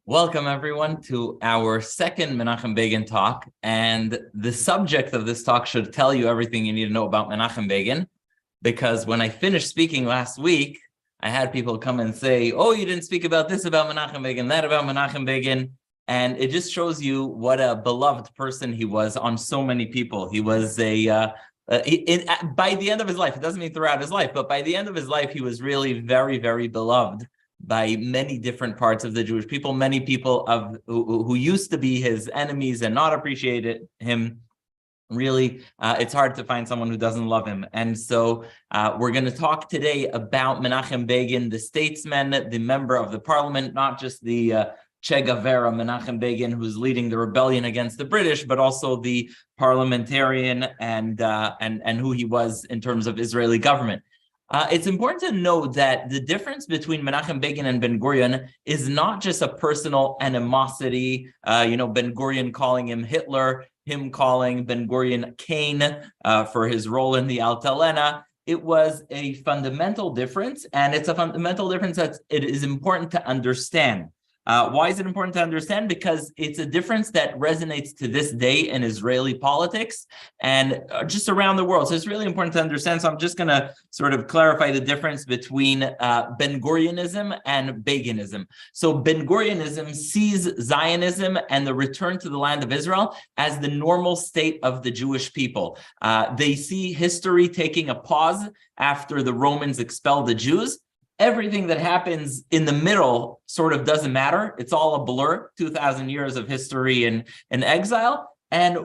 Welcome, everyone, to our second Menachem Begin talk. And the subject of this talk should tell you everything you need to know about Menachem Begin, because when I finished speaking last week, I had people come and say, oh, you didn't speak about this about Menachem Begin, that about Menachem Begin. And it just shows you what a beloved person he was on so many people. He was by the end of his life, it doesn't mean throughout his life, but by the end of his life, he was really very, very beloved by many different parts of the Jewish people, many people who used to be his enemies and not appreciated him. Really, it's hard to find someone who doesn't love him. And so we're going to talk today about Menachem Begin, the statesman, the member of the parliament, not just the Che Guevara Menachem Begin, who's leading the rebellion against the British, but also the parliamentarian and who he was in terms of Israeli government. It's important to know that the difference between Menachem Begin and Ben-Gurion is not just a personal animosity, Ben-Gurion calling him Hitler, him calling Ben-Gurion Cain for his role in the Altalena. It was a fundamental difference, and it's a fundamental difference that it is important to understand. Why is it important to understand? Because it's a difference that resonates to this day in Israeli politics and just around the world. So it's really important to understand. So I'm just going to sort of clarify the difference between Ben-Gurionism and Beginism. So Ben-Gurionism sees Zionism and the return to the land of Israel as the normal state of the Jewish people. They see history taking a pause after the Romans expelled the Jews. Everything that happens in the middle sort of doesn't matter. It's all a blur, 2,000 years of history in exile. And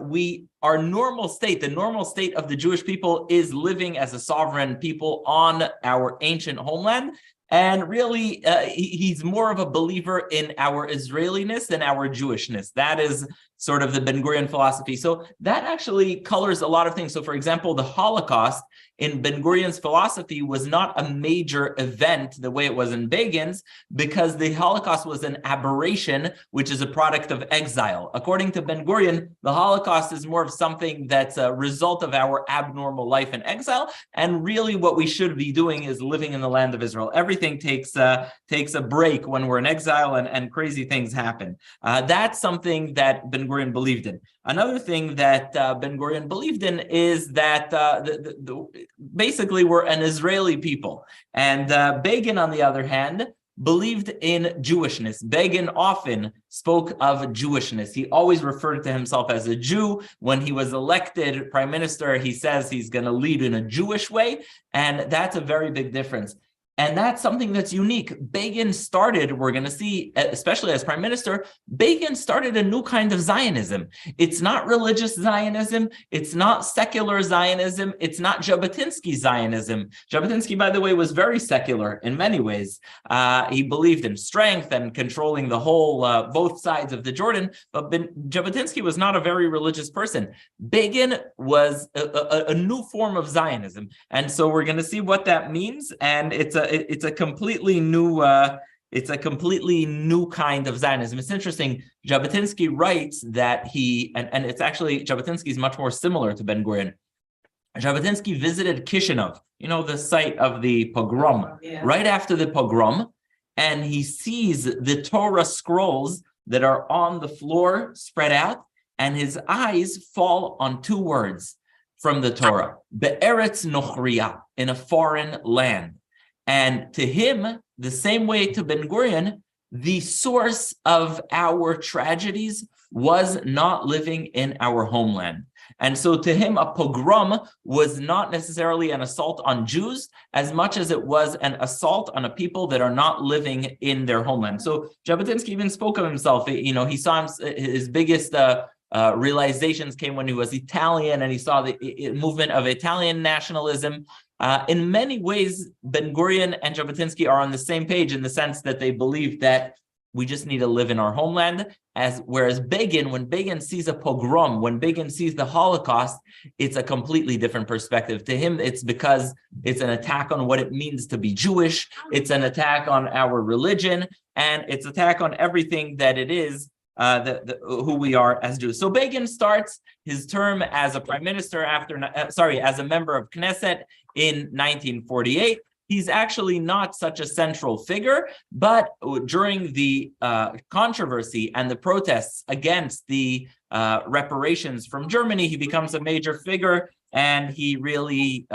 our normal state, the normal state of the Jewish people is living as a sovereign people on our ancient homeland. And really, he's more of a believer in our Israeliness than our Jewishness. That is sort of the Ben-Gurion philosophy. So that actually colors a lot of things. So for example, the Holocaust in Ben-Gurion's philosophy was not a major event the way it was in Begin's, because the Holocaust was an aberration, which is a product of exile. According to Ben-Gurion, the Holocaust is more of something that's a result of our abnormal life in exile. And really what we should be doing is living in the land of Israel. Everything takes a break when we're in exile and crazy things happen. That's something that Ben-Gurion believed in. Another thing that Ben-Gurion believed in is that basically we're an Israeli people. And Begin, on the other hand, believed in Jewishness. Begin often spoke of Jewishness. He always referred to himself as a Jew. When he was elected prime minister, he says he's going to lead in a Jewish way. And that's a very big difference. And that's something that's unique. Begin started, we're going to see, especially as prime minister, Begin started a new kind of Zionism. It's not religious Zionism. It's not secular Zionism. It's not Jabotinsky Zionism. Jabotinsky, by the way, was very secular in many ways. He believed in strength and controlling the whole, both sides of the Jordan. But Jabotinsky was not a very religious person. Begin was a new form of Zionism. And so we're going to see what that means. And it's a completely new kind of Zionism. It's interesting. Jabotinsky writes that and it's actually, Jabotinsky is much more similar to Ben-Gurion. Jabotinsky visited Kishinev, the site of the pogrom, right after the pogrom, and he sees the Torah scrolls that are on the floor spread out, and his eyes fall on two words from the Torah, Be'eretz Nochriya, in a foreign land. And to him, the same way to Ben-Gurion, the source of our tragedies was not living in our homeland. And so to him, a pogrom was not necessarily an assault on Jews as much as it was an assault on a people that are not living in their homeland. So Jabotinsky even spoke of himself. He saw his biggest realizations came when he was Italian, and he saw the movement of Italian nationalism. In many ways, Ben-Gurion and Jabotinsky are on the same page in the sense that they believe that we just need to live in our homeland. Whereas Begin, when Begin sees a pogrom, when Begin sees the Holocaust, it's a completely different perspective. To him, it's because it's an attack on what it means to be Jewish. It's an attack on our religion, and it's an attack on everything that it is who we are as Jews. So Begin starts his term as a prime minister as a member of Knesset in 1948. He's actually not such a central figure, but during the controversy and the protests against the reparations from Germany, he becomes a major figure, and he really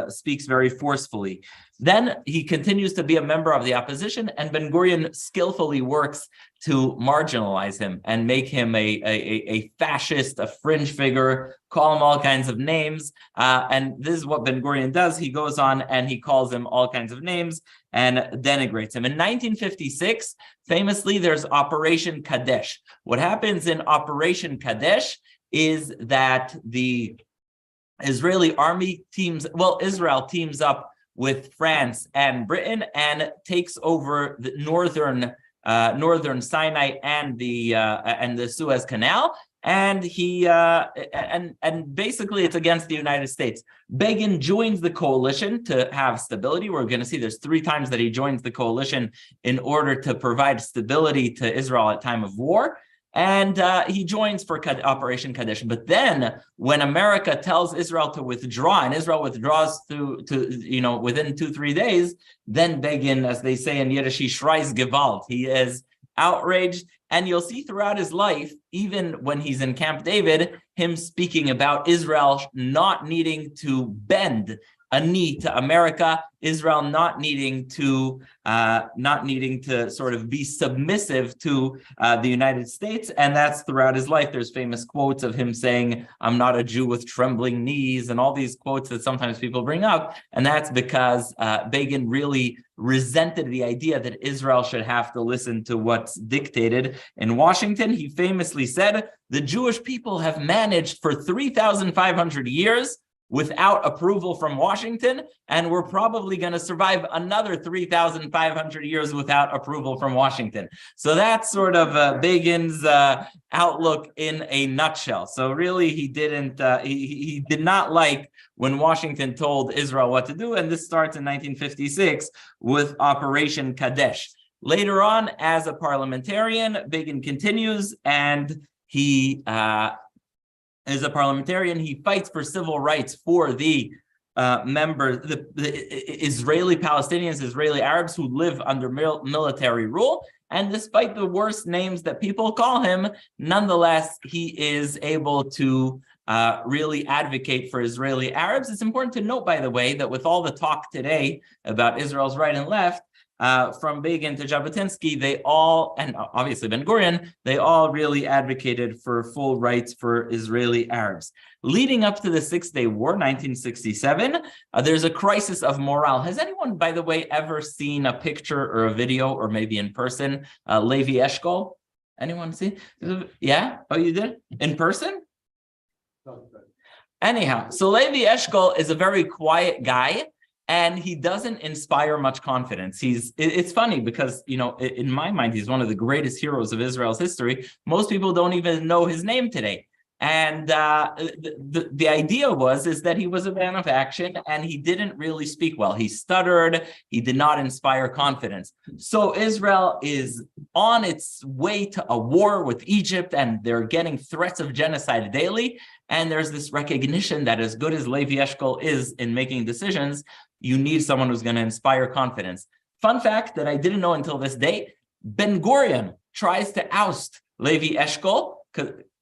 speaks very forcefully. Then he continues to be a member of the opposition, and Ben-Gurion skillfully works to marginalize him and make him a fascist, a fringe figure, call him all kinds of names. And this is what Ben-Gurion does. He goes on and he calls him all kinds of names and denigrates him. In 1956, famously, there's Operation Kadesh. What happens in Operation Kadesh is that the Israeli army Israel teams up with France and Britain and takes over the northern Sinai and the Suez Canal, and basically it's against the United States. Begin joins the coalition to have stability. We're going to see there's 3 times that he joins the coalition in order to provide stability to Israel at time of war. And he joins for Operation Kadesh. But then when America tells Israel to withdraw, and Israel withdraws within 2-3 days, then Begin, as they say in Yiddish, he schreis Gewalt. He is outraged. And you'll see throughout his life, even when he's in Camp David, him speaking about Israel not needing to bend a knee to America, Israel not needing to sort of be submissive to the United States, and that's throughout his life. There's famous quotes of him saying, "I'm not a Jew with trembling knees," and all these quotes that sometimes people bring up, and that's because Begin really resented the idea that Israel should have to listen to what's dictated in Washington. He famously said, "The Jewish people have managed for 3,500 years without approval from Washington, and we're probably going to survive another 3,500 years without approval from Washington." So that's sort of Begin's outlook in a nutshell. So really, he did not like when Washington told Israel what to do, and this starts in 1956 with Operation Kadesh. Later on, as a parliamentarian, Begin continues, and he as a parliamentarian, he fights for civil rights for the Israeli Palestinians, Israeli Arabs who live under military rule. And despite the worst names that people call him, nonetheless, he is able to really advocate for Israeli Arabs. It's important to note, by the way, that with all the talk today about Israel's right and left, from Begin to Jabotinsky, they all, and obviously Ben-Gurion, they all really advocated for full rights for Israeli Arabs. Leading up to the Six-Day War, 1967, there's a crisis of morale. Has anyone, by the way, ever seen a picture or a video, or maybe in person, Levi Eshkol? Anyone see? Yeah? Oh, you did? In person? Anyhow, so Levi Eshkol is a very quiet guy, and he doesn't inspire much confidence. It's funny because, in my mind, he's one of the greatest heroes of Israel's history. Most people don't even know his name today. And the idea is that he was a man of action, and he didn't really speak well. He stuttered. He did not inspire confidence. So Israel is on its way to a war with Egypt, and they're getting threats of genocide daily. And there's this recognition that as good as Levi Eshkol is in making decisions, you need someone who's going to inspire confidence. Fun fact that I didn't know until this day, Ben-Gurion tries to oust Levi Eshkol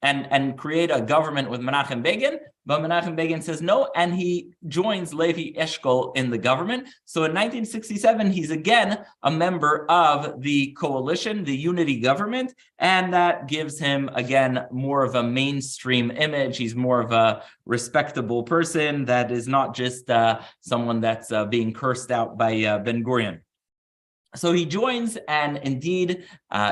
and create a government with Menachem Begin, but Menachem Begin says no, and he joins Levi Eshkol in the government. So in 1967, he's again a member of the coalition, the unity government, and that gives him, again, more of a mainstream image. He's more of a respectable person that is not just someone that's being cursed out by Ben-Gurion. So he joins, and indeed,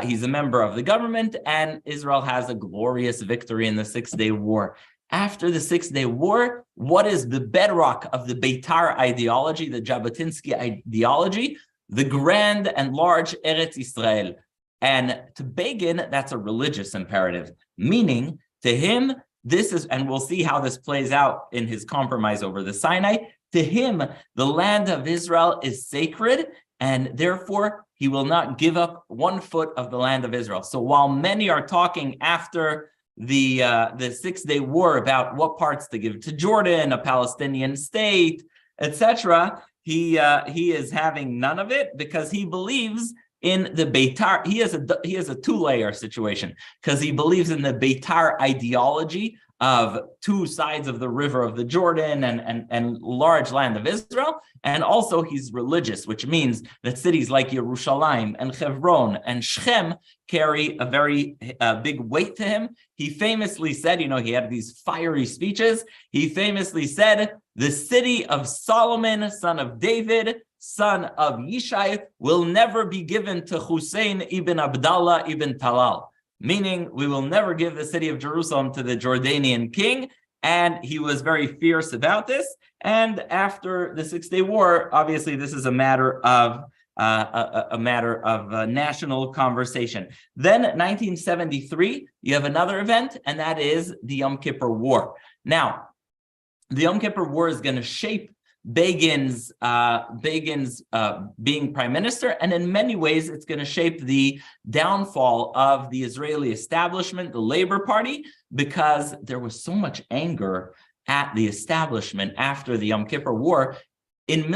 he's a member of the government, and Israel has a glorious victory in the Six-Day War. After the Six-Day War, what is the bedrock of the Beitar ideology, the Jabotinsky ideology? The grand and large Eretz Israel. And to Begin, that's a religious imperative, meaning to him, this is, and we'll see how this plays out in his compromise over the Sinai, to him, the land of Israel is sacred, and therefore he will not give up 1 foot of the land of Israel. So while many are talking after the 6-Day War about what parts to give to Jordan, a Palestinian state, etc., he is having none of it because he believes in the Beitar. He has a 2-layer situation because he believes in the Beitar ideology of 2 sides of the river of the Jordan and large land of Israel. And also he's religious, which means that cities like Yerushalayim and Hebron and Shechem carry a very big weight to him. He famously said, he had these fiery speeches. He famously said, the city of Solomon, son of David, son of Yishai, will never be given to Hussein ibn Abdallah ibn Talal. Meaning, we will never give the city of Jerusalem to the Jordanian king, and he was very fierce about this. And after the 6-Day War, obviously, this is a matter of national conversation. Then, 1973, you have another event, and that is the Yom Kippur War. Now, the Yom Kippur War is going to shape Begin's being prime minister, and in many ways it's going to shape the downfall of the Israeli establishment, the Labor Party, because there was so much anger at the establishment after the Yom Kippur War. From a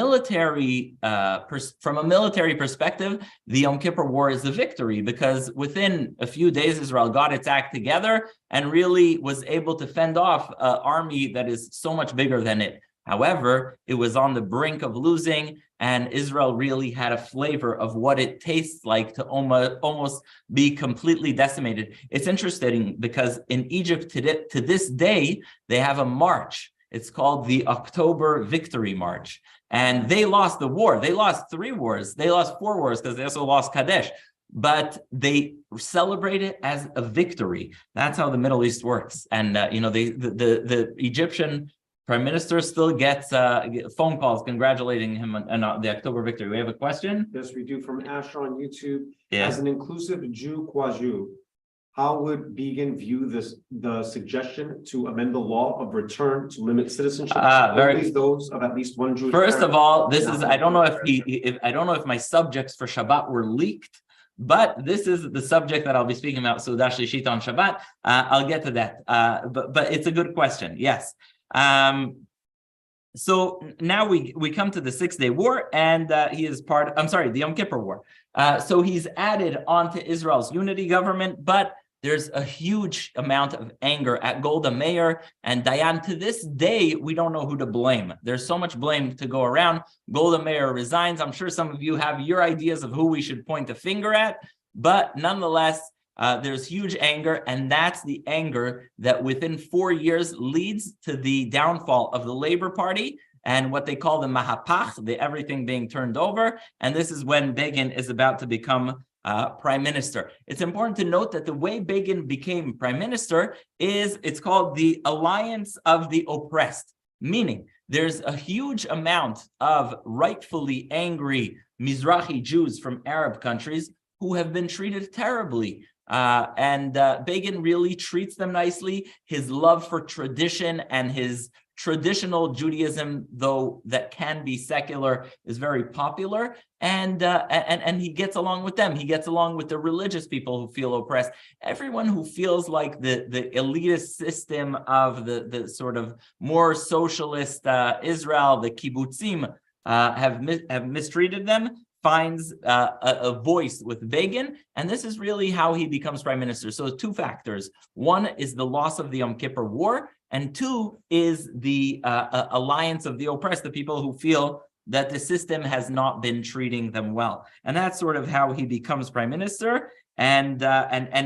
military perspective, the Yom Kippur War is a victory because within a few days, Israel got its act together and really was able to fend off an army that is so much bigger than it. However, it was on the brink of losing, and Israel really had a flavor of what it tastes like to almost be completely decimated. It's interesting because in Egypt to this day, they have a march. It's called the October Victory March. And they lost the war. They lost 3 wars. They lost 4 wars because they also lost Kadesh. But they celebrate it as a victory. That's how the Middle East works. And, the Egyptian Prime Minister still gets phone calls congratulating him on the October victory. We have a question? Yes, we do, from Asher on YouTube. Yeah. As an inclusive Jew qua Jew, how would Begin view the suggestion to amend the law of return to limit citizenship only those of at least one Jewish First parent? of all, this is I don't know if my subjects for Shabbat were leaked, but this is the subject that I'll be speaking about. So Seudah Shlishit on Shabbat. I'll get to that. But it's a good question. Yes. So now we come to the 6-Day War, and he is the Yom Kippur War. So he's added onto Israel's unity government, but there's a huge amount of anger at Golda Meir and Dayan. To this day, we don't know who to blame. There's so much blame to go around. Golda Meir resigns. I'm sure some of you have your ideas of who we should point a finger at, but nonetheless, there's huge anger, and that's the anger that within 4 years leads to the downfall of the Labor Party and what they call the Mahapach, the everything being turned over. And this is when Begin is about to become prime minister. It's important to note that the way Begin became prime minister it's called the Alliance of the Oppressed, meaning there's a huge amount of rightfully angry Mizrahi Jews from Arab countries who have been treated terribly. And Begin really treats them nicely. His love for tradition and his traditional Judaism, though that can be secular, is very popular, and he gets along with them. He gets along with the religious people who feel oppressed. Everyone who feels like the elitist system of the sort of more socialist Israel, the kibbutzim, have mistreated them, finds a voice with Begin, and this is really how he becomes prime minister. So 2 factors. One is the loss of the Yom Kippur War, and 2 is the alliance of the oppressed, the people who feel that the system has not been treating them well. And that's sort of how he becomes prime minister, and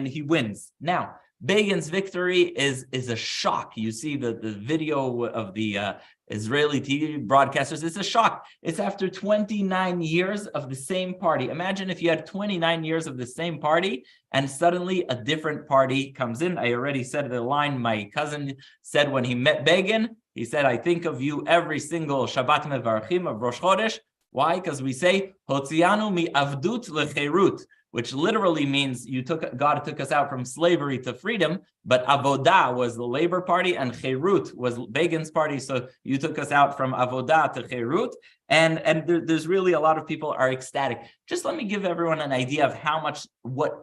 he wins. Now, Begin's victory is a shock. You see the video of the Israeli TV broadcasters. It's a shock. It's after 29 years of the same party. Imagine if you had 29 years of the same party and suddenly a different party comes in. I already said the line my cousin said when he met Begin. He said, I think of you every single Shabbat Mevarchim of Rosh Chodesh. Why? Because we say, Hotzianu mi avdut lecherut. which literally means God took us out from slavery to freedom, but Avodah was the Labor Party and Cherut was Begin's party. So you took us out from Avodah to Cherut. And there's really a lot of people are ecstatic. Just let me give everyone an idea of how much what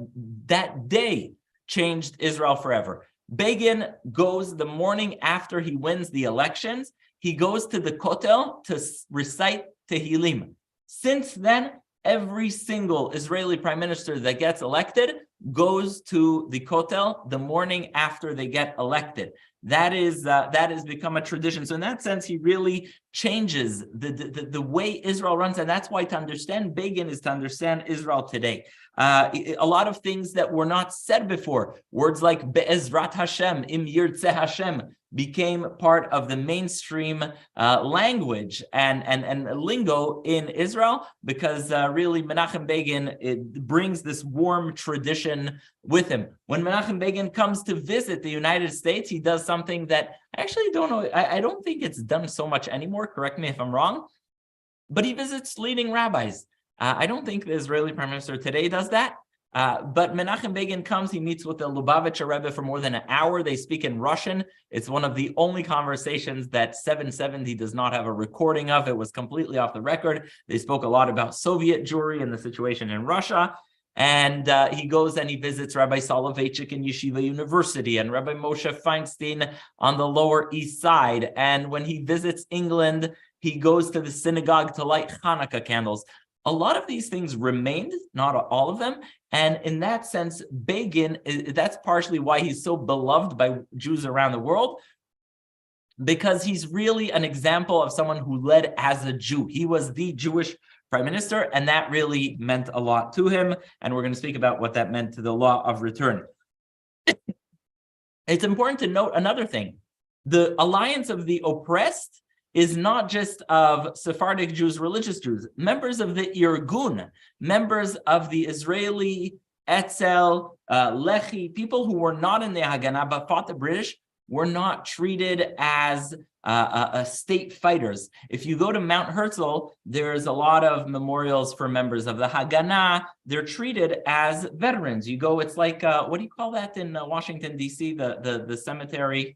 that day changed Israel forever. Begin goes the morning after he wins the elections. He goes to the Kotel to recite Tehillim. Since then, every single Israeli prime minister that gets elected goes to the Kotel the morning after they get elected. That has become a tradition. So in that sense, he really changes the way Israel runs, and that's why to understand Begin is to understand Israel today. A lot of things that were not said before, words like Be'ezrat Hashem, Im Yirtzeh Hashem, became part of the mainstream language and lingo in Israel, because really Menachem Begin, it brings this warm tradition with him. When Menachem Begin comes to visit the United States, he does something that I actually don't know, I don't think it's done so much anymore, correct me if I'm wrong, but he visits leading rabbis. I don't think the Israeli Prime Minister today does that. But Menachem Begin comes, he meets with the Lubavitcher Rebbe for more than an hour. They speak in Russian. It's one of the only conversations that 770 does not have a recording of. It was completely off the record. They spoke a lot about Soviet Jewry and the situation in Russia. And he goes and he visits Rabbi Soloveitchik in Yeshiva University and Rabbi Moshe Feinstein on the Lower East Side. And when he visits England, he goes to the synagogue to light Hanukkah candles. A lot of these things remained, not all of them. And in that sense, Begin, that's partially why he's so beloved by Jews around the world, because he's really an example of someone who led as a Jew. He was the Jewish prime minister, and that really meant a lot to him. And we're going to speak about what that meant to the law of return. It's important to note another thing. The alliance of the oppressed is not just of Sephardic Jews, religious Jews, members of the Irgun, members of the Israeli Etzel, Lehi, people who were not in the Haganah but fought the British, were not treated as state fighters. If you go to Mount Herzl, there's a lot of memorials for members of the Haganah. They're treated as veterans. You go, it's like, what do you call that in Washington, D.C., the cemetery?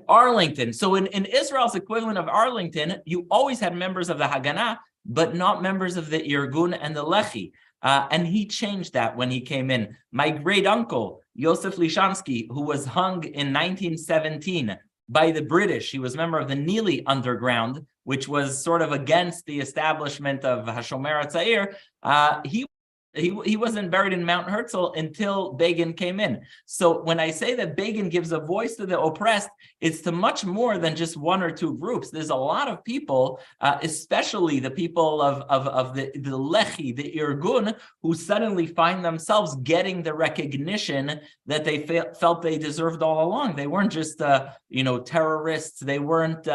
Arlington. So in Israel's equivalent of Arlington, you always had members of the Haganah, but not members of the Irgun and the Lehi. And he changed that when he came in. My great uncle, Yosef Lishansky, who was hung in 1917 by the British, he was a member of the Neely Underground, which was sort of against the establishment of Hashomer Hatzair. He wasn't buried in Mount Herzl until Begin came in. So when I say that Begin gives a voice to the oppressed, it's to much more than just one or two groups. There's a lot of people, especially the people of the Lehi, the Irgun, who suddenly find themselves getting the recognition that they felt they deserved all along. They weren't just terrorists. They weren't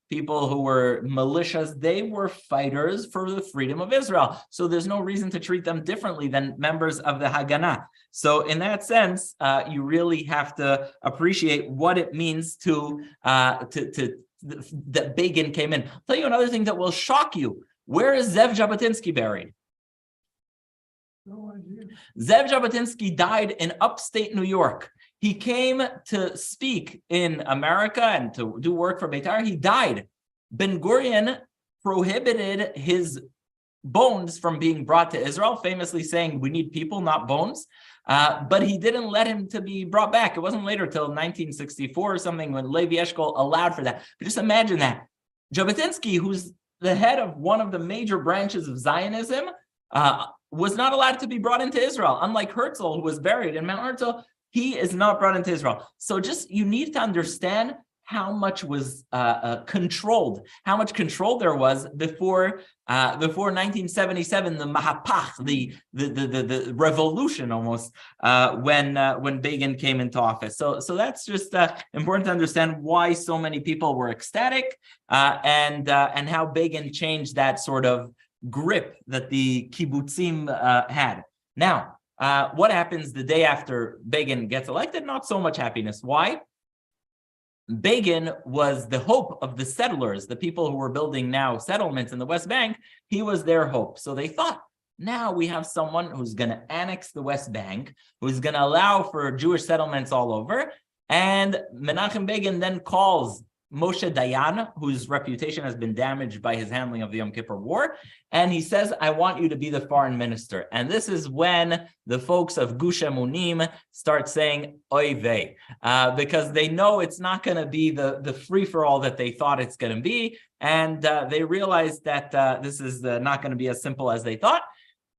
people who were militias. They were fighters for the freedom of Israel. So there's no reason to treat them differently than members of the Haganah. So in that sense, you really have to appreciate what it means that Begin came in. I'll tell you another thing that will shock you. Where is Zev Jabotinsky buried? No idea. Zev Jabotinsky died in upstate New York. He came to speak in America and to do work for Beitar. He died. Ben Gurion prohibited his bones from being brought to Israel, famously saying, we need people, not bones. But he didn't let him to be brought back. It wasn't later till 1964 or something when Levi Eshkol allowed for that. But just imagine that. Jabotinsky, who's the head of one of the major branches of Zionism, was not allowed to be brought into Israel. Unlike Herzl, who was buried in Mount Herzl, he is not brought into Israel. So just you need to understand how much was controlled, how much control there was before 1977, the Mahapach, the revolution almost, when Begin came into office. So that's just important to understand why so many people were ecstatic and how Begin changed that sort of grip that the kibbutzim had. Now, what happens the day after Begin gets elected? Not so much happiness. Why? Begin was the hope of the settlers, the people who were building now settlements in the West Bank. He was their hope. So they thought, Now we have someone who's going to annex the West Bank, who's going to allow for Jewish settlements all over. And Menachem Begin then calls Moshe Dayan, whose reputation has been damaged by his handling of the Yom Kippur War, and he says, I want you to be the foreign minister. And this is when the folks of Gush Emunim start saying, oy vey, because they know it's not going to be the free-for-all that they thought it's going to be, and they realize that this is not going to be as simple as they thought.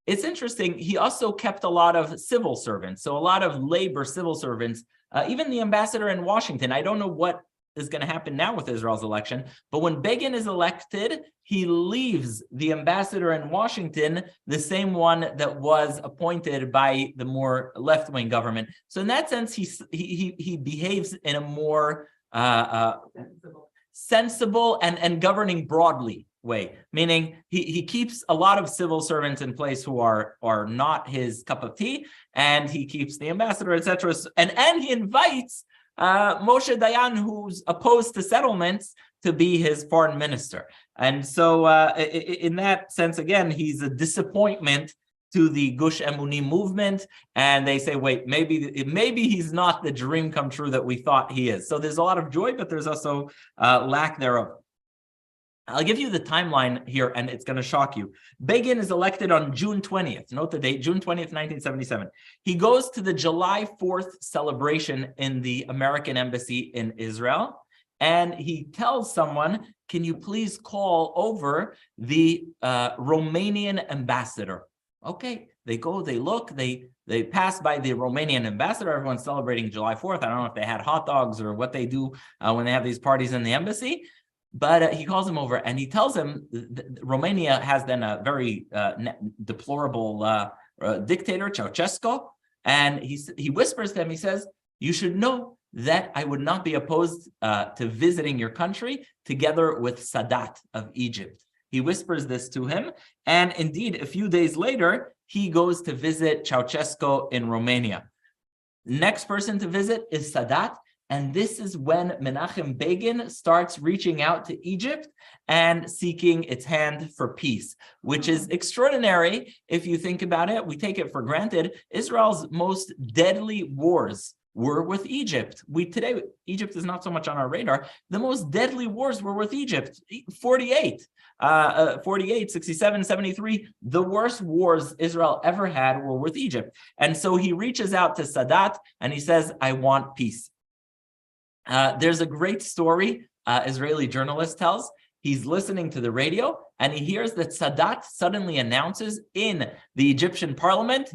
It's interesting, he also kept a lot of civil servants, so a lot of labor civil servants, even the ambassador in Washington. I don't know what is going to happen now with Israel's election, but when Begin is elected, he leaves the ambassador in Washington, the same one that was appointed by the more left-wing government. So in that sense, he behaves in a more sensible and governing broadly way, meaning he keeps a lot of civil servants in place who are not his cup of tea, and he keeps the ambassador, etc. And he invites Moshe Dayan, who's opposed to settlements, to be his foreign minister. And so in that sense, again, he's a disappointment to the Gush Emunim movement, and they say, wait, maybe he's not the dream come true that we thought he is. So there's a lot of joy, but there's also lack thereof. I'll give you the timeline here, and it's going to shock you. Begin is elected on June 20th. Note the date, June 20th, 1977. He goes to the July 4th celebration in the American embassy in Israel, and he tells someone, can you please call over the Romanian ambassador? Okay, they go, they look, they pass by the Romanian ambassador. Everyone's celebrating July 4th. I don't know if they had hot dogs or what they do when they have these parties in the embassy. But he calls him over and he tells him Romania has then a very deplorable dictator, Ceausescu, and he whispers to him, he says, you should know that I would not be opposed to visiting your country together with Sadat of Egypt. He whispers this to him, and indeed, a few days later, he goes to visit Ceausescu in Romania. Next person to visit is Sadat. And this is when Menachem Begin starts reaching out to Egypt and seeking its hand for peace, which is extraordinary if you think about it. We take it for granted. Israel's most deadly wars were with Egypt. Today, Egypt is not so much on our radar. The most deadly wars were with Egypt. 48, 67, 73. The worst wars Israel ever had were with Egypt. And so he reaches out to Sadat and he says, I want peace. There's a great story Israeli journalist tells. He's listening to the radio and he hears that Sadat suddenly announces in the Egyptian parliament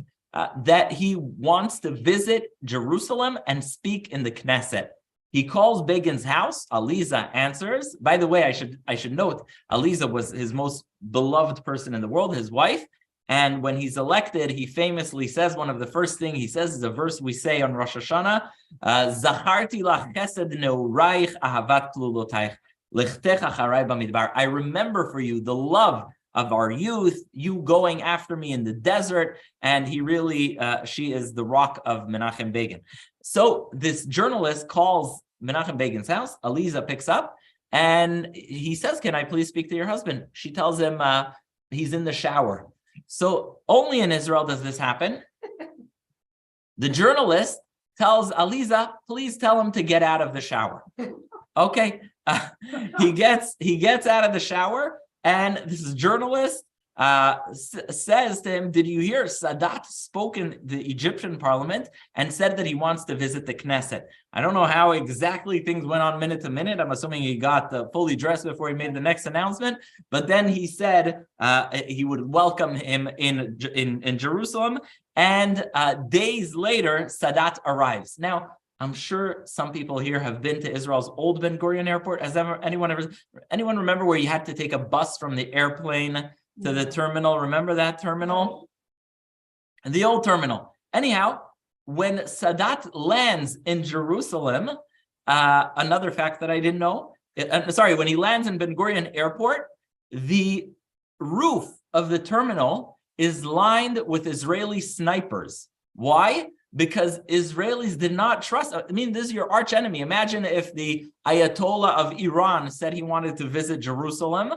that he wants to visit Jerusalem and speak in the Knesset. He calls Begin's house. Aliza answers. By the way, I should note, Aliza was his most beloved person in the world, his wife. And when he's elected, he famously says, one of the first things he says is a verse we say on Rosh Hashanah, Zacharti lach chesed neuraich ahavat klulotayich, lechtecha charai bamidbar. I remember for you the love of our youth, you going after me in the desert. And he really, she is the rock of Menachem Begin. So this journalist calls Menachem Begin's house. Aliza picks up and he says, can I please speak to your husband? She tells him he's in the shower. So only in Israel does this happen. The journalist tells Aliza, please tell him to get out of the shower. Okay. He gets out of the shower, and this journalist says to him, did you hear Sadat spoke in the Egyptian parliament and said that he wants to visit the Knesset? I don't know how exactly things went on minute to minute. I'm assuming he got fully dressed before he made the next announcement. But then he said he would welcome him in Jerusalem. And days later, Sadat arrives. Now, I'm sure some people here have been to Israel's old Ben Gurion airport. Anyone remember where you had to take a bus from the airplane to the terminal? Remember that terminal? The old terminal. Anyhow, when Sadat lands in Jerusalem, another fact that I didn't know, when he lands in Ben Gurion Airport, the roof of the terminal is lined with Israeli snipers. Why? Because Israelis did not trust. I mean, this is your arch enemy. Imagine if the Ayatollah of Iran said he wanted to visit Jerusalem.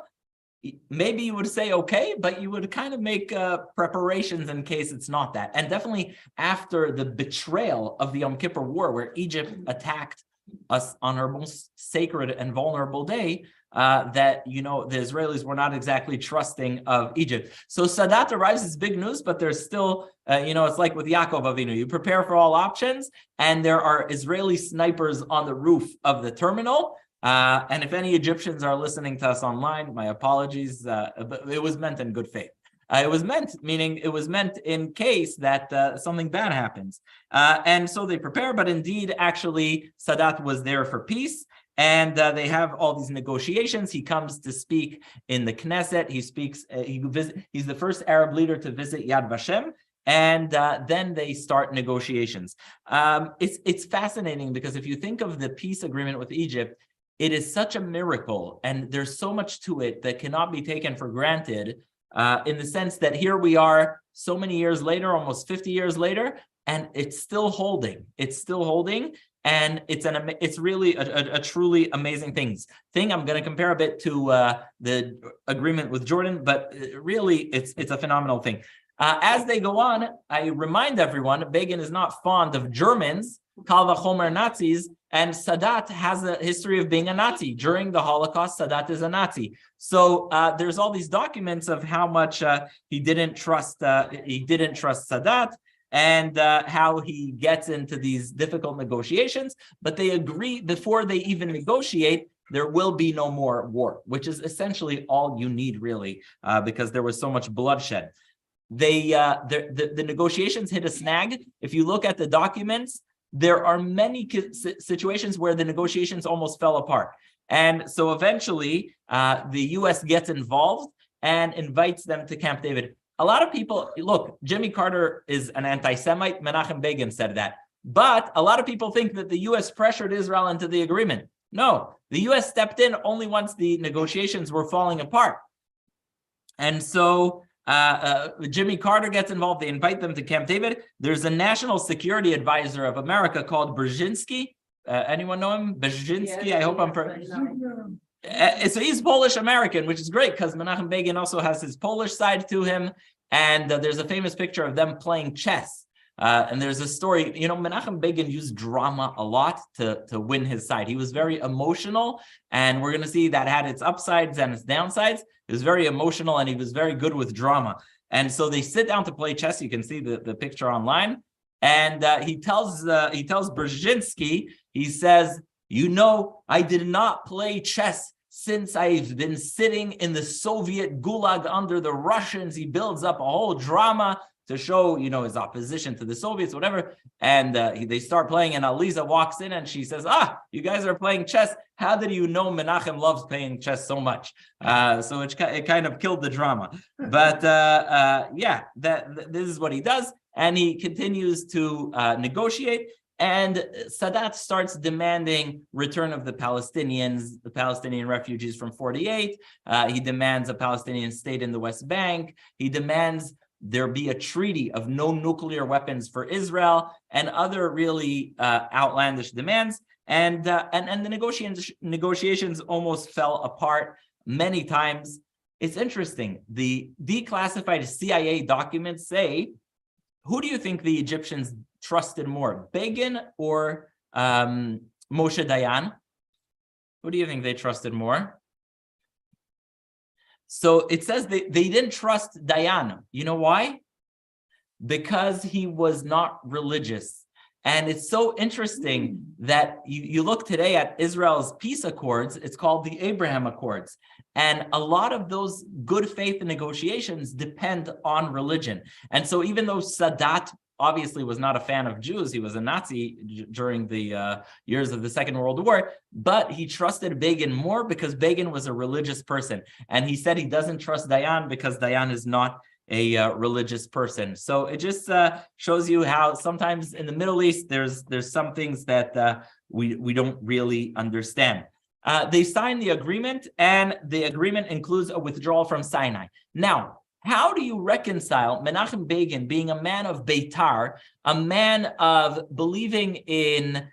maybe you would say okay, but you would kind of make preparations in case it's not that. And definitely after the betrayal of the Yom Kippur War, where Egypt attacked us on our most sacred and vulnerable day, that, the Israelis were not exactly trusting of Egypt. So Sadat arrives is big news, but there's still, it's like with Yaakov Avinu. You prepare for all options, and there are Israeli snipers on the roof of the terminal. And if any Egyptians are listening to us online, my apologies, but it was meant in good faith. It was meant in case that something bad happens. And so they prepare, but indeed, actually, Sadat was there for peace. And they have all these negotiations. He comes to speak in the Knesset. He speaks. He's the first Arab leader to visit Yad Vashem, and then they start negotiations. It's fascinating because if you think of the peace agreement with Egypt, it is such a miracle, and there's so much to it that cannot be taken for granted. In the sense that here we are, so many years later, almost 50 years later, and it's still holding. It's still holding. And it's really a truly amazing thing. I'm going to compare a bit to the agreement with Jordan, but really it's a phenomenal thing. As they go on, I remind everyone, Begin is not fond of Germans, Kal vachomer Nazis, and Sadat has a history of being a Nazi. During the Holocaust, Sadat is a Nazi. So there's all these documents of how much he didn't trust Sadat, and how he gets into these difficult negotiations, but they agree before they even negotiate, there will be no more war, which is essentially all you need, really, because there was so much bloodshed. The negotiations hit a snag. If you look at the documents, there are many situations where the negotiations almost fell apart. And so eventually, the U.S. gets involved and invites them to Camp David. A lot of people, look, Jimmy Carter is an anti-Semite. Menachem Begin said that. But a lot of people think that the U.S. pressured Israel into the agreement. No, the U.S. stepped in only once the negotiations were falling apart. And so Jimmy Carter gets involved. They invite them to Camp David. There's a national security advisor of America called Brzezinski. Anyone know him? Brzezinski, yeah, I hope I'm... So he's Polish-American, which is great because Menachem Begin also has his Polish side to him. And there's a famous picture of them playing chess. And there's a story, Menachem Begin used drama a lot to win his side. He was very emotional, and we're going to see that had its upsides and its downsides. He was very emotional, and he was very good with drama. And so they sit down to play chess. You can see the picture online. And he tells Brzezinski, he says, I did not play chess since I've been sitting in the Soviet gulag under the Russians. He builds up a whole drama to show, his opposition to the Soviets, whatever. And they start playing, and Aliza walks in and she says, you guys are playing chess. How did you know Menachem loves playing chess so much? So it kind of killed the drama. But this is what he does. And he continues to negotiate. And Sadat starts demanding return of the Palestinian refugees from 48. He demands a Palestinian state in the West Bank. He demands there be a treaty of no nuclear weapons for Israel and other really outlandish demands. And the negotiations almost fell apart many times. It's interesting. The declassified CIA documents say, who do you think the Egyptians trusted more, Begin or Moshe Dayan? Who do you think they trusted more? So it says they didn't trust Dayan. You know why? Because he was not religious. And it's so interesting that you look today at Israel's peace accords, it's called the Abraham Accords. And a lot of those good faith negotiations depend on religion. And so even though Sadat obviously was not a fan of Jews, he was a Nazi during the years of the Second World War, but he trusted Begin more because Begin was a religious person. And he said he doesn't trust Dayan because Dayan is not a religious person. So it just shows you how sometimes in the Middle East, there's some things that we don't really understand. They signed the agreement, and the agreement includes a withdrawal from Sinai. Now, how do you reconcile Menachem Begin being a man of Beitar, a man of believing in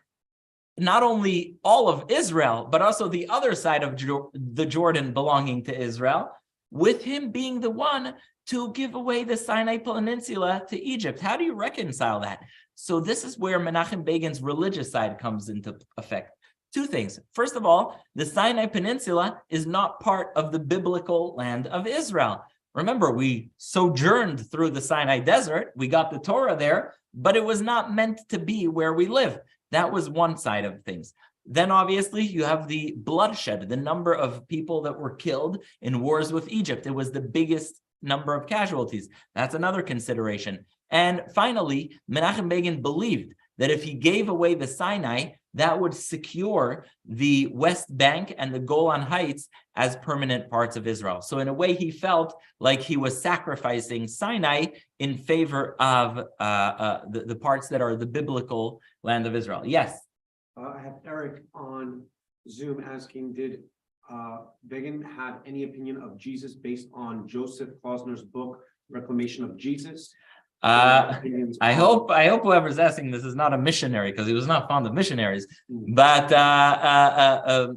not only all of Israel, but also the other side of the Jordan belonging to Israel, with him being the one to give away the Sinai Peninsula to Egypt. How do you reconcile that? So this is where Menachem Begin's religious side comes into effect. Two things. First of all, the Sinai Peninsula is not part of the biblical land of Israel. Remember, we sojourned through the Sinai desert. We got the Torah there, but it was not meant to be where we live. That was one side of things. Then obviously you have the bloodshed, the number of people that were killed in wars with Egypt. It was the biggest number of casualties. That's another consideration. And finally, Menachem Begin believed that if he gave away the Sinai, that would secure the West Bank and the Golan Heights as permanent parts of Israel. So in a way, he felt like he was sacrificing Sinai in favor of the parts that are the biblical land of Israel. Yes? I have Eric on Zoom asking, did Begin have any opinion of Jesus based on Joseph Klausner's book, Reclamation of Jesus? I hope whoever's asking this is not a missionary, because he was not fond of missionaries. But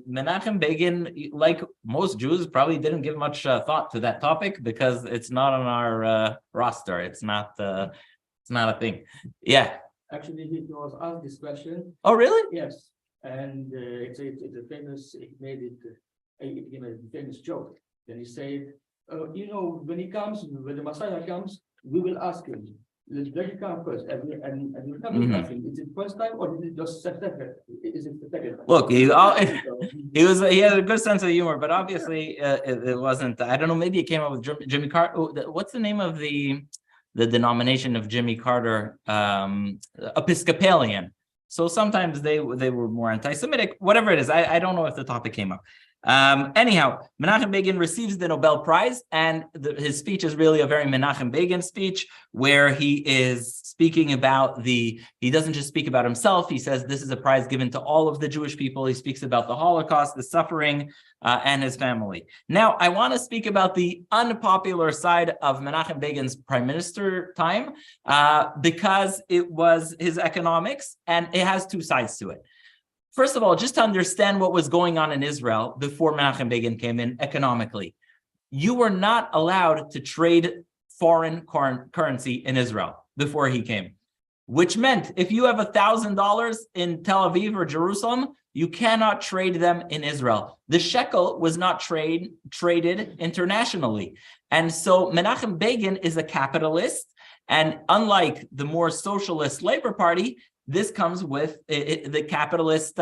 Menachem Begin, like most Jews, probably didn't give much thought to that topic because it's not on our roster. It's not a thing. Yeah. Actually, he was asked this question. Oh, really? Yes, and it's a famous. It became a famous joke. Then he said, when he comes, when the Messiah comes, we will ask him. Let him come first, and we will come asking. Is it first time or is it just second? Is it the second time? Look, he had a good sense of humor, but obviously it wasn't. I don't know. Maybe it came up with Jimmy Carter. What's the name of the denomination of Jimmy Carter? Episcopalian. So sometimes they were more anti-Semitic. Whatever it is, I don't know if the topic came up. Anyhow, Menachem Begin receives the Nobel Prize, and his speech is really a very Menachem Begin speech, where he is speaking about he doesn't just speak about himself. He says this is a prize given to all of the Jewish people. He speaks about the Holocaust, the suffering, and his family. Now, I want to speak about the unpopular side of Menachem Begin's prime minister time, because it was his economics, and it has two sides to it. First of all, just to understand what was going on in Israel before Menachem Begin came in economically, you were not allowed to trade foreign currency in Israel before he came, which meant if you have $1,000 in Tel Aviv or Jerusalem, you cannot trade them in Israel. The shekel was not traded internationally. And so Menachem Begin is a capitalist, and unlike the more socialist Labor Party, this comes with the capitalist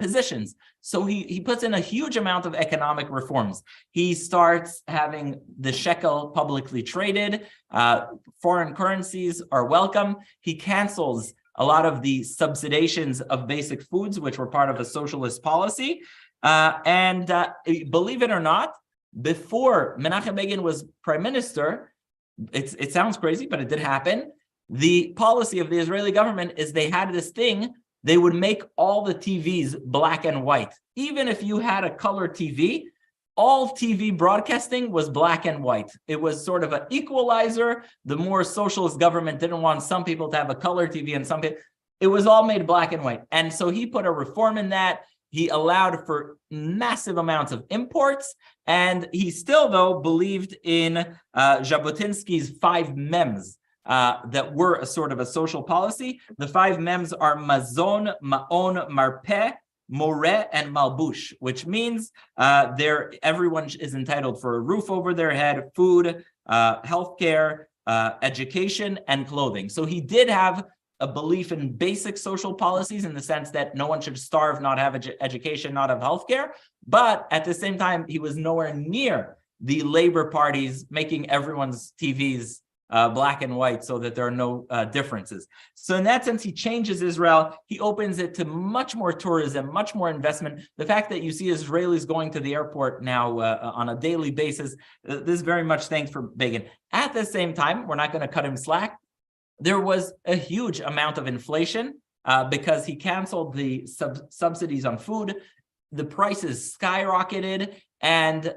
positions. So he puts in a huge amount of economic reforms. He starts having the shekel publicly traded. Foreign currencies are welcome. He cancels a lot of the subsidizations of basic foods, which were part of a socialist policy. And believe it or not, before Menachem Begin was prime minister, it sounds crazy, but it did happen. The policy of the Israeli government is they had this thing, they would make all the TVs black and white. Even if you had a color TV, all TV broadcasting was black and white. It was sort of an equalizer. The more socialist government didn't want some people to have a color TV and some people, it was all made black and white. And so he put a reform in that. He allowed for massive amounts of imports, and he still, though, believed in Jabotinsky's 5 mems. That were a sort of a social policy. The 5 mems are mazon, ma'on, marpeh, moreh, and malbush, which means everyone is entitled for a roof over their head, food, healthcare, education, and clothing. So he did have a belief in basic social policies in the sense that no one should starve, not have education, not have healthcare. But at the same time, he was nowhere near the Labor parties making everyone's TVs black and white so that there are no differences. So in that sense, he changes Israel. He opens it to much more tourism, much more investment. The fact that you see Israelis going to the airport now on a daily basis, this is very much thanks for Begin. At the same time, we're not going to cut him slack. There was a huge amount of inflation because he canceled the subsidies on food. The prices skyrocketed, and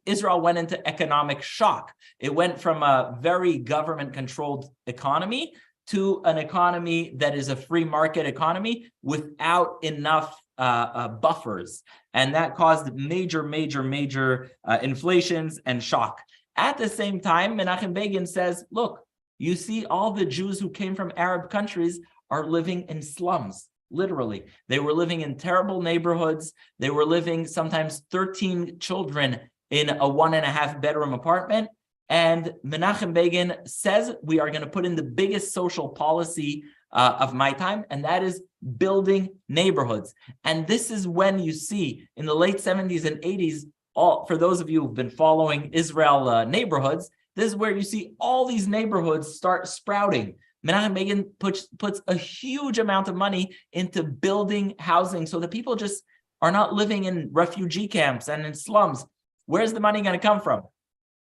Israel went into economic shock. It went from a very government-controlled economy to an economy that is a free market economy without enough buffers, and that caused major inflations and shock. At the same time, Menachem Begin says, look, you see all the Jews who came from Arab countries are living in slums, literally. They were living in terrible neighborhoods. They were living sometimes 13 children in a 1.5 bedroom apartment. And Menachem Begin says we are going to put in the biggest social policy of my time, and that is building neighborhoods. And this is when you see in the late 70s and 80s, for those of you who've been following Israel neighborhoods, this is where you see all these neighborhoods start sprouting. Menachem Begin puts a huge amount of money into building housing so that people just are not living in refugee camps and in slums. Where's the money going to come from?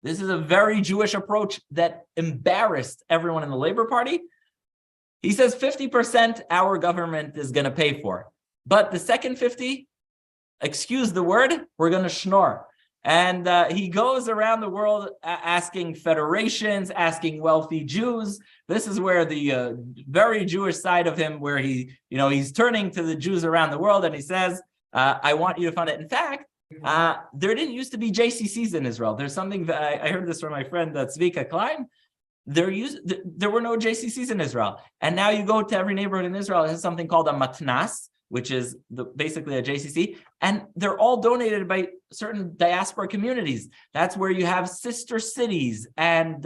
This is a very Jewish approach that embarrassed everyone in the Labor Party. He says 50% our government is going to pay for. But the second 50, excuse the word, we're going to schnorr. And he goes around the world asking federations, asking wealthy Jews. This is where the very Jewish side of him, where he's turning to the Jews around the world and he says, I want you to fund it. In fact, there didn't used to be JCCs in Israel. There's something that I heard this from my friend Tzvika Klein. There were no JCCs in Israel. And now you go to every neighborhood in Israel, it has something called a matnas, which is basically a JCC, and they're all donated by certain diaspora communities. That's where you have sister cities and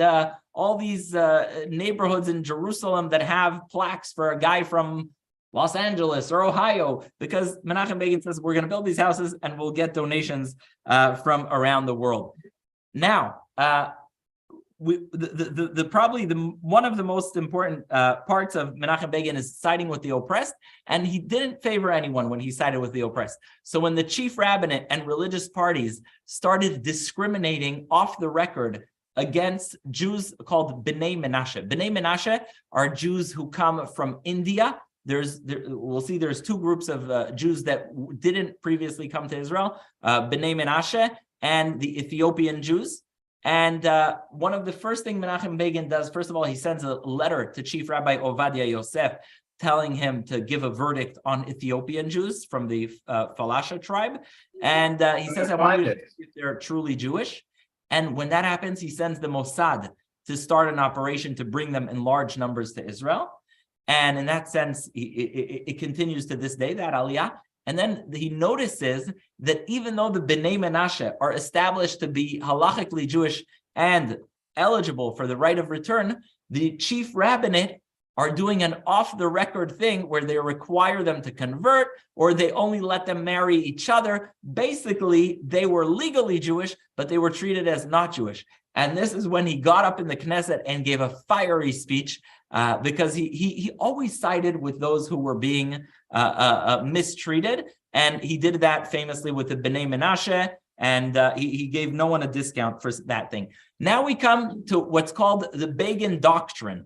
all these neighborhoods in Jerusalem that have plaques for a guy from Los Angeles or Ohio, because Menachem Begin says we're going to build these houses and we'll get donations from around the world. Now, probably one of the most important parts of Menachem Begin is siding with the oppressed, and he didn't favor anyone when he sided with the oppressed. So when the chief rabbinate and religious parties started discriminating off the record against Jews called B'nai Menashe. B'nai Menashe are Jews who come from India. We'll see there's two groups of Jews that didn't previously come to Israel, B'nai Menashe and the Ethiopian Jews. And one of the first things Menachem Begin does, first of all, he sends a letter to Chief Rabbi Ovadia Yosef telling him to give a verdict on Ethiopian Jews from the Falasha tribe. And he says, I want you to see if they're truly Jewish. And when that happens, he sends the Mossad to start an operation to bring them in large numbers to Israel. And in that sense, it continues to this day, that aliyah. And then he notices that even though the B'nai Menashe are established to be halachically Jewish and eligible for the right of return, the chief rabbinate are doing an off-the-record thing where they require them to convert, or they only let them marry each other. Basically, they were legally Jewish, but they were treated as not Jewish. And this is when he got up in the Knesset and gave a fiery speech, because he always sided with those who were being mistreated. And he did that famously with the B'nai Menashe, and he gave no one a discount for that thing. Now we come to what's called the Begin Doctrine.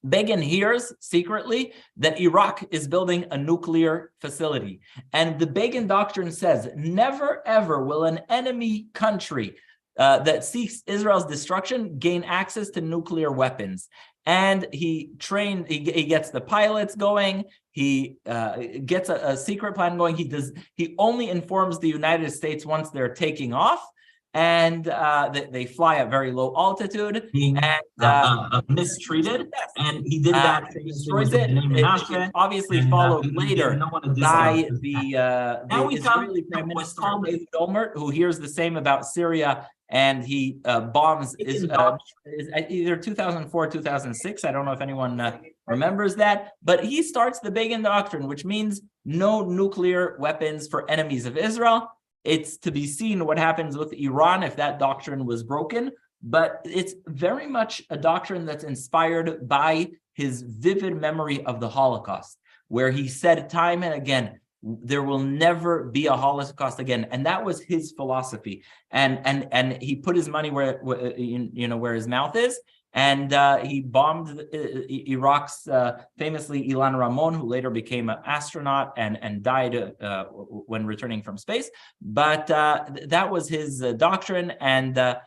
Begin hears secretly that Iraq is building a nuclear facility. And the Begin Doctrine says, never ever will an enemy country that seeks Israel's destruction gain access to nuclear weapons. And he gets the pilots going. He gets a secret plan going. He only informs the United States once they're taking off, and they fly at very low altitude and mistreated. And he did that. He destroys it. It obviously followed later by the Israeli Prime Minister David Olmert, who hears the same about Syria. And he bombs either 2004, 2006. I don't know if anyone remembers that. But he starts the Begin Doctrine, which means no nuclear weapons for enemies of Israel. It's to be seen what happens with Iran if that doctrine was broken. But it's very much a doctrine that's inspired by his vivid memory of the Holocaust, where he said time and again, there will never be a Holocaust again, and that was his philosophy. And he put his money where his mouth is, and he bombed Iraq's famously Ilan Ramon, who later became an astronaut and died when returning from space. But that was his doctrine, and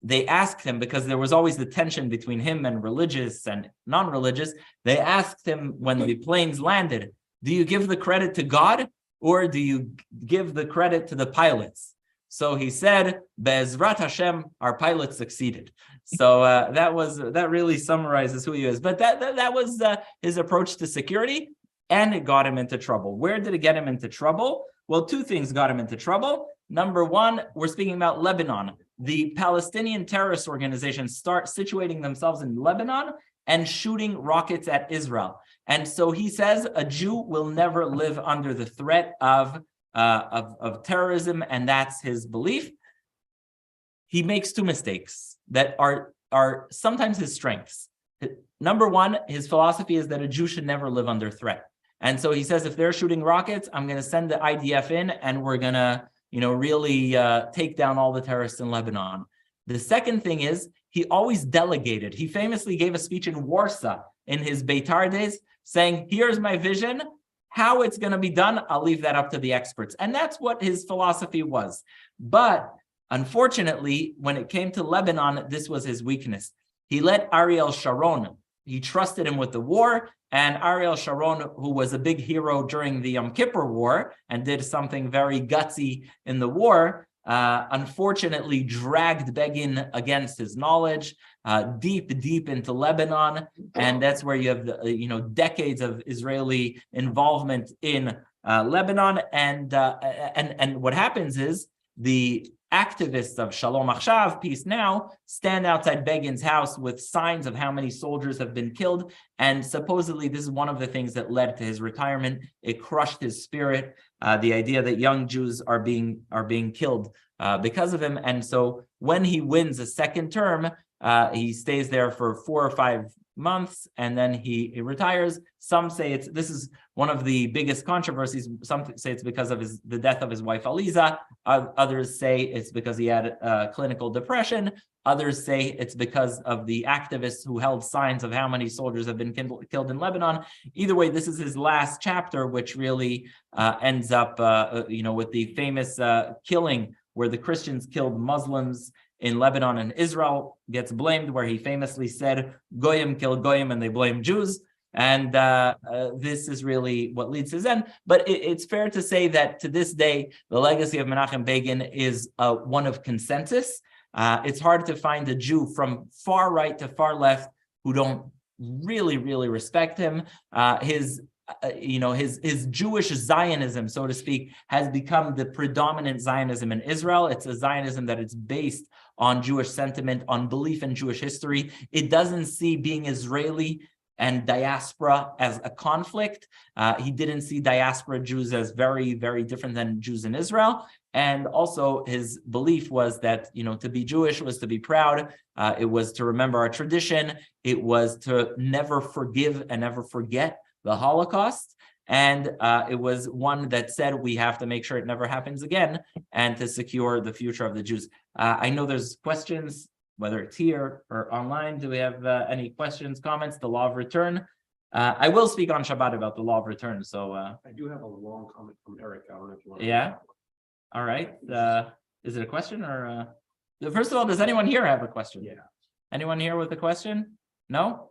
they asked him, because there was always the tension between him and religious and non-religious. They asked him when the planes landed, Do you give the credit to God or do you give the credit to the pilots? So he said, Be'ezrat Hashem, our pilots succeeded. So that really summarizes who he is. But that was his approach to security, and it got him into trouble. Where did it get him into trouble? Well, two things got him into trouble. Number one, we're speaking about Lebanon. The Palestinian terrorist organizations start situating themselves in Lebanon and shooting rockets at Israel. And so he says a Jew will never live under the threat of terrorism, and that's his belief. He makes two mistakes that are sometimes his strengths. Number one, his philosophy is that a Jew should never live under threat. And so he says, if they're shooting rockets, I'm going to send the IDF in and we're going to, really take down all the terrorists in Lebanon. The second thing is he always delegated. He famously gave a speech in Warsaw in his Beitar days saying, here's my vision. How it's going to be done, I'll leave that up to the experts. And that's what his philosophy was. But unfortunately, when it came to Lebanon, this was his weakness. He let Ariel Sharon, he trusted him with the war, and Ariel Sharon, who was a big hero during the Yom Kippur War and did something very gutsy in the war, unfortunately dragged Begin against his knowledge deep into Lebanon, and that's where you have decades of Israeli involvement in Lebanon, and what happens is the activists of Shalom Achshav, Peace Now, stand outside Begin's house with signs of how many soldiers have been killed, and supposedly this is one of the things that led to his retirement. It crushed his spirit, the idea that young Jews are being killed because of him. And so when he wins a second term, he stays there for 4 or 5 months and then he retires. Some say this is one of the biggest controversies. Some say it's because of the death of his wife Aliza. Others say it's because he had clinical depression. Others say it's because of the activists who held signs of how many soldiers have been killed in Lebanon. Either way, this is his last chapter, which really ends up with the famous killing where the Christians killed Muslims in Lebanon, and Israel gets blamed, where he famously said, Goyim kill Goyim, and they blame Jews. And this is really what leads to his end. But it's fair to say that to this day, the legacy of Menachem Begin is one of consensus. It's hard to find a Jew from far right to far left who don't really respect him. His Jewish Zionism, so to speak, has become the predominant Zionism in Israel. It's a Zionism that is based on Jewish sentiment, on belief in Jewish history. It doesn't see being Israeli and diaspora as a conflict. He didn't see diaspora Jews as very different than Jews in Israel. And also his belief was that, to be Jewish was to be proud. It was to remember our tradition. It was to never forgive and never forget the Holocaust. And it was one that said we have to make sure it never happens again and to secure the future of the Jews. I know there's questions, whether it's here or online. Do we have any questions, comments? The law of return. I will speak on Shabbat about the law of return. So I do have a long comment from Eric. I don't know if you want. Yeah. All right. Is it a question or? First of all, does anyone here have a question? Yeah. Anyone here with a question? No.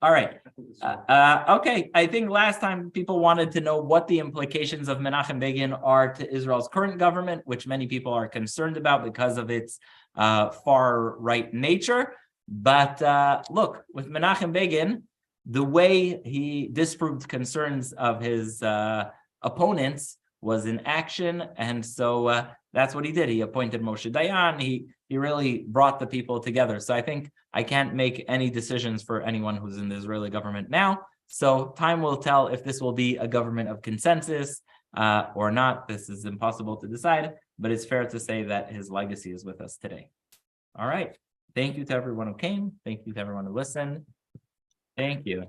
All right. Okay. I think last time people wanted to know what the implications of Menachem Begin are to Israel's current government, which many people are concerned about because of its far right nature. But look, with Menachem Begin, the way he disproved concerns of his opponents was in action. And so that's what he did. He appointed Moshe Dayan. He really brought the people together. So I think I can't make any decisions for anyone who's in the Israeli government now. So time will tell if this will be a government of consensus or not. This is impossible to decide, but it's fair to say that his legacy is with us today. All right. Thank you to everyone who came. Thank you to everyone who listened. Thank you.